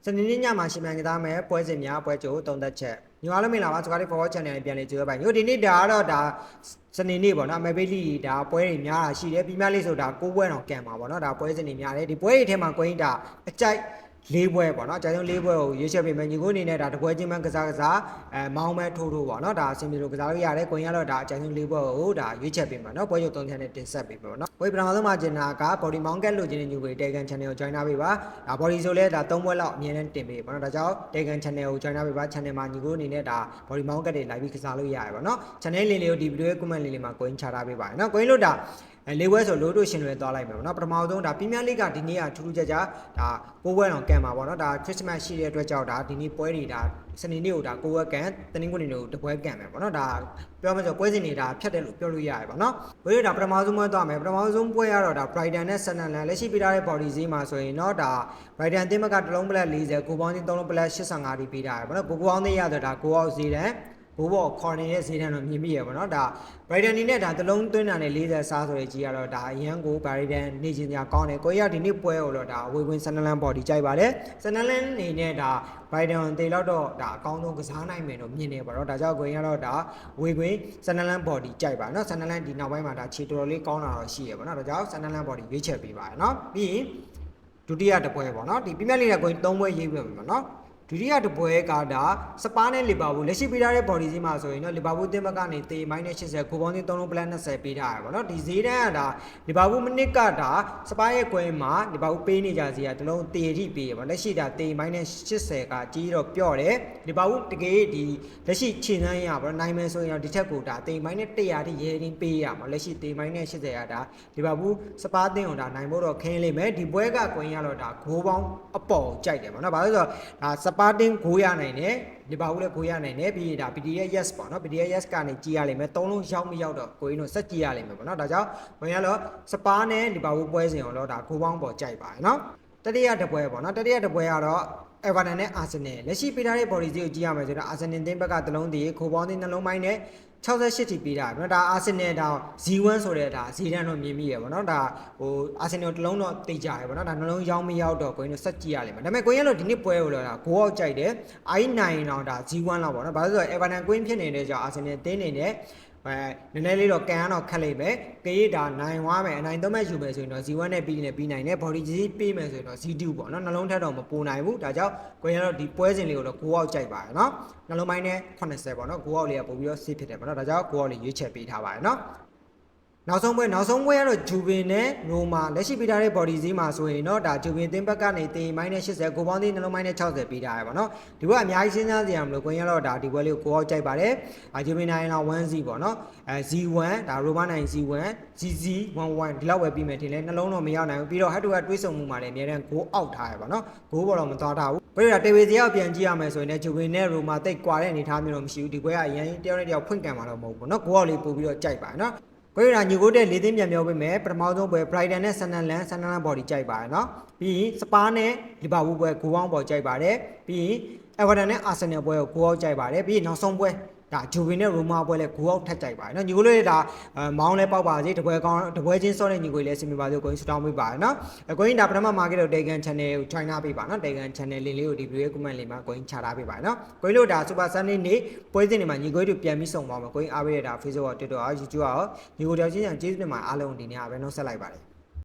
စနေနေ့ညမှာရှင်မြန်ကစားမယ်ပွဲစဉ်များပွဲကြိုသုံးသက်ချက်ညီမတို့မင်္ဂလာပါစကားလေး forward channel ပြန်လေးကြိုးပါညိုဒီနေ့ဒါကတော့ဒါစနေနေ့ပေါ့နော်မဲဘေးလီဒါပွဲတွေများတာရှိတယ်ပြီးမှလေးဆိုတာ6ပွဲတော့ကန်ပါပေါ့နော်ဒါပွဲစဉ်တွေများတယ်ဒီပွဲတွေထဲမှာကိုင်းတာအကြိုက်၄ပွဲပေါ့နော်အကြိုက်ဆုံး၄ပွဲကိုရွေးချယ်ပေးမယ်ညီကိုအနေနဲ့ဒါတပွဲချင်းမှကစားမောင်းမဲထိုးပေါ့နော်ဒါအဆင်ပြေလို့ကစားလို့ရတယ်ကိုင်းကတော့ဒါအကြိုက်ဆုံး၄ပွဲကိုဒါရွေးချယ်ပေးမှာနော်ပွဲရုပ်သုံးချက်နဲ့တင်ဆက်ပေးပါပေါ့နော်ပွဲပထမဆုံးမှာကျင်တာက body mount ကလို့ကျင်တဲ့ညီကို Telegram channel ကို join ထားပေးပါဒါ body ဆိုလဲဒါ3ပွဲလောက်အမြဲတမ်းတင်ပေးပေါ့နော်ဒါကြောင့် Telegram channel ကို join ထားပေးပါ channel မှာညီကိုအနေနဲ့ဒါ body mount ကတွေ live ပြီးကစားလို့ရတယ်ပေါ့နော် channel လေးကိုဒီ video ရဲ့ comment လေးမှာကိုင်းချထားပေးပါနော်ကိုင်းလို့ဒါလေးပွဲဆိုလို့ရှင်လွယ်သွားလိုက်မယ်ပေါ့နော်ပထမဆုံးဒါပရီးမီးယားလိဂ်ကဒီနေ့ကထူးထူးခြားခြားဒါ6ပွဲတော့ကန်ပါပေါ့နော်ဒါ Christmas ရှိတဲ့အတွက်ကြောင့်ဒါဒီနေ့ပွဲတွေဒါစနေနေ့ကိုဒါ6ပွဲကန်တနင်္ဂနွေနေ့ကိုတပွဲကန်မယ်ပေါ့နော်ဒါပြောမှဆိုပွဲစဉ်တွေဒါဖြတ်တယ်လို့ပြောလို့ရတယ်ပေါ့နော်ဘယ်လိုဒါပထမဆုံးပွဲသွားမယ်ပထမဆုံးပွဲကတော့ဒါ Brighton နဲ့ Sunderland လက်ရှိပေးထားတဲ့ body ဈေးမှာဆိုရင်တော့ဒါ Brighton တင်းမကတလုံးပလက်40ကိုပေါင်းချင်း3လုံးပလက်85ဒီပေးထားတယ်ပေါ့နော်ကိုပေါင်းသေးရဆိုဒါကိုအောက်ဈေးတန်းဘိုးဘော်ခေါ်နေတဲ့ဈေးတန်းတော့မြင်မိရပါတော့ဒါ Brighton နေနဲ့ဒါတလုံးသွင်းတာနဲ့40စားဆိုတဲ့ကြီးကတော့ဒါအရန်ကို Brighton နေချင်းညာကောင်းတယ်ကိုရဒီနေ့ပွဲကိုတော့ဒါဝေဝင် Sunderland body ကြိုက်ပါတယ် Sunderland နေနဲ့ဒါ Brighton တေလောက်တော့ဒါအကောင်းဆုံးကစားနိုင်မယ်တော့မြင်နေပါတော့ဒါကြောင့်ကိုရတော့ဒါဝေဝင် Sunderland body ကြိုက်ပါเนาะ Sunderland ဒီနောက်ပိုင်းမှာဒါခြေတော်တော်လေးကောင်းလာတော့ရှိရပါတော့ဒါကြောင့် Sunderland body ရွေးချယ်ပေးပါတယ်เนาะပြီးရင်ဒုတိယတစ်ပွဲပေါ့เนาะဒီပရီးမီးယားလိဂ်ကကို3ပွဲရေးပြမယ်เนาะဒုတိယတပွဲကဒါစပါးနဲ့လီဗာပူးလက်ရှိပေးထားတဲ့ body ဈေးမှာဆိုရင်တော့လီဗာပူးတင်းဘက်ကနေတေမိုင်းနဲ့80ကိုပေါင်းချင်း3လုံးပလက်20ပေးထားရပါတော့ဒီဈေးတန်းကဒါလီဗာပူးမနစ်ကဒါစပါးရဲ့ကွဲမှာလီဗာပူးပေးနေကြဈေးကတလုံးတေထိပေးရပါလက်ရှိဒါတေမိုင်းနဲ့80ကကြီးတော့ပြော့တယ်လီဗာပူးတကယ်ဒီလက်ရှိခြေနှမ်းရပါတော့နိုင်မယ်ဆိုရင်တော့ဒီထက်ကိုဒါတေမိုင်းနဲ့100ထိရဲရင်းပေးရမှာလက်ရှိတေမိုင်းနဲ့80ကဒါလီဗာပူးစပါးတင်းကိုဒါနိုင်ဖို့တော့ခင်းလိမ့်မယ်ဒီပွဲကကွင်းရတော့ဒါဂိုးပေါင်းအပေါ်ကြိုက်တယ်ပေါ့နော်ဘာလို့ဆိုတော့ဒါစပါးတင်းကိုရနိုင်တယ်လီဗာပူးလည်းကိုရနိုင်တယ်ပြီးဒါ PDS yes ပေါ့နော် PDS yes ကနေကြည့်ရလိမ့်မယ်3လုံးရောက်မရောက်တော့ကိုရင်းတို့စက်ကြည့်ရလိမ့်မယ်ပေါ့နော်ဒါကြောင့်ဝင်ရတော့စပါးနဲ့လီဗာပူးပွဲစဉ်အောင်တော့ဒါဂိုးပေါင်းပေါ်ကြိုက်ပါတယ်နော်တတိယတပွဲပေါ့နော်တတိယတပွဲကတော့Everton နဲ့ Arsenal လက်ရှိပေးထားတဲ့ body ဈေးကိုကြည့်ရမယ်ဆိုတော့ Arsenal တင်းဘက်ကတလုံးတည်းခိုးပေါင်းသင်းနှလုံးပိုင်းနဲ့68ထိပေးတာပေါ့နော်ဒါ Arsenal ဒါ Z1 ဆိုတဲ့ဒါဈေးတန်းတော့မြင်မိရပေါ့နော်ဒါဟို Arsenal တလုံးတော့တိတ်ကြရပေါ့နော်ဒါနှလုံးရောက်မရောက်တော့ကိုင်းတို့စက်ကြည့်ရလိမ့်မယ်ဒါပေမဲ့ကိုင်းရလို့ဒီနေ့ပွဲကိုတော့ဒါဂိုးအောက်ကြိုက်တယ် I9 တော့ဒါ Z1 လောက်ပေါ့နော်ဘာလို့ဆိုတော့ Everton ကွင်းဖြစ်နေတဲ့ကြောင့် Arsenal တင်းနေနဲ့နည်းနည်းလေးတော့ကန်တော့ခက်လိမ့်မယ်ကရေးဒါနိုင်သွားမယ်အနိုင်သုံးမဲ့ယူမယ်ဆိုရင်တော့ Z1 နဲ့ပြီးနိုင်တယ် body ကြီးပေးမယ်ဆိုရင်တော့ Z2 ပေါ့နော်နှလုံးထက်တော့မပိုနိုင်ဘူးဒါကြောင့်ကိုရတော့ဒီပွဲစဉ်လေးကိုတော့ဂိုးအောက်ကြိုက်ပါတယ်နော်နှလုံးပိုင်းနဲ့80ပေါ့နော်ဂိုးအောက်လေးကပို့ပြီးတော့ safe ဖြစ်တယ်ပေါ့နော်ဒါကြောင့်ဂိုးအောက်လေးရွေးချယ်ပေးထားပါတယ်နော်နောက်ဆုံးပွဲကတော့ဂျူဗင်နဲ့ရိုမာလက်ရှိပေးထားတဲ့ body ဈေးမှာဆိုရင်တော့ဒါဂျူဗင်တင်းဘက်ကနေတေမိုင်းနဲ့80ကိုပေါင်းသေးနှလုံးပိုင်းနဲ့60ပေးထားရပါတော့ဒီဘက်အများကြီးစဉ်းစားစရာမလိုကိုင်းရတော့ဒါဒီပွဲလေးကိုအောက်ကြိုက်ပါတယ်ဂျူဗင်နိုင်လောက် 1Z ပေါ့နော်Z1 ဒါရိုမာနိုင် Z1 ZZ11 ဒီလောက်ပဲပြီးမယ်ထင်လဲနှလုံးတော့မရောက်နိုင်ဘူးပြီးတော့ head to head တွေးဆုံမှုမှာလည်းအများတန်းကိုအောက်ထားရပါတော့ဂိုးဘော်တော့မသွားထားဘူးပြီးတော့တေဝေစီရောက်ပြန်ကြည့်ရမယ်ဆိုရင်လည်းဂျူဗင်နဲ့ရိုမာတိတ်ကွာတဲ့အနေအထားမျိုးတော့မရှိဘူးဒီပွဲကအရင်တယောက်နဲ့တယောက်ဖွင့်ကန်မှာတော့မဟုတ်ဘူးနော်ဂိုးအောက်လေးပို့ပြီးတော့ကြိုက်ပါတယ်နော်ကိုရညီကိုတဲ့၄သိန်းပြန်ပြောပေးမယ်ပထမဆုံးပွဲ Brighton နဲ့ Sunderland body ကြိုက်ပါတယ်เนาะပြီးရင်စပါးနဲ့လီဗာပူးပွဲဂိုးပေါင်းပေါ်ကြိုက်ပါတယ်ပြီးရင် Everton နဲ့ Arsenal ပွဲကိုဂိုးအောက်ကြိုက်ပါတယ်ပြီးရင်နောက်ဆုံးပွဲဒါဂျူဗင်နဲ့ရိုမာပွဲလည်းဂိုးအောက်ထက်ကြိုက်ပါတယ်เนาะညီကိုလေးဒါမောင်းလဲပေါက်ပါစေတပွဲကောင်းတပွဲချင်းစောတဲ့ညီကိုလေးအစီအမံပါစေကိုင်းစတောင်းပေးပါတယ်เนาะကိုင်းဒါပထမ market ကို Telegram channel ကို join ထားပေးပါเนาะ Telegram channel လေးကိုဒီ video comment လေးမှာကိုင်းချထားပေးပါတယ်เนาะကိုင်းလို့ဒါ Super Sunday နေ့ပွဲစဉ်တွေမှာညီကိုတို့ပြန်ပြီးဆုံပါမယ်ကိုင်းအားပေးရတာ Facebook ရော Twitter ရော YouTube ရောညီကိုတယောက်ချင်းကျေးဇူးတင်ပါတယ်အားလုံးဒီနေ့အားပဲနှုတ်ဆက်လိုက်ပါတယ်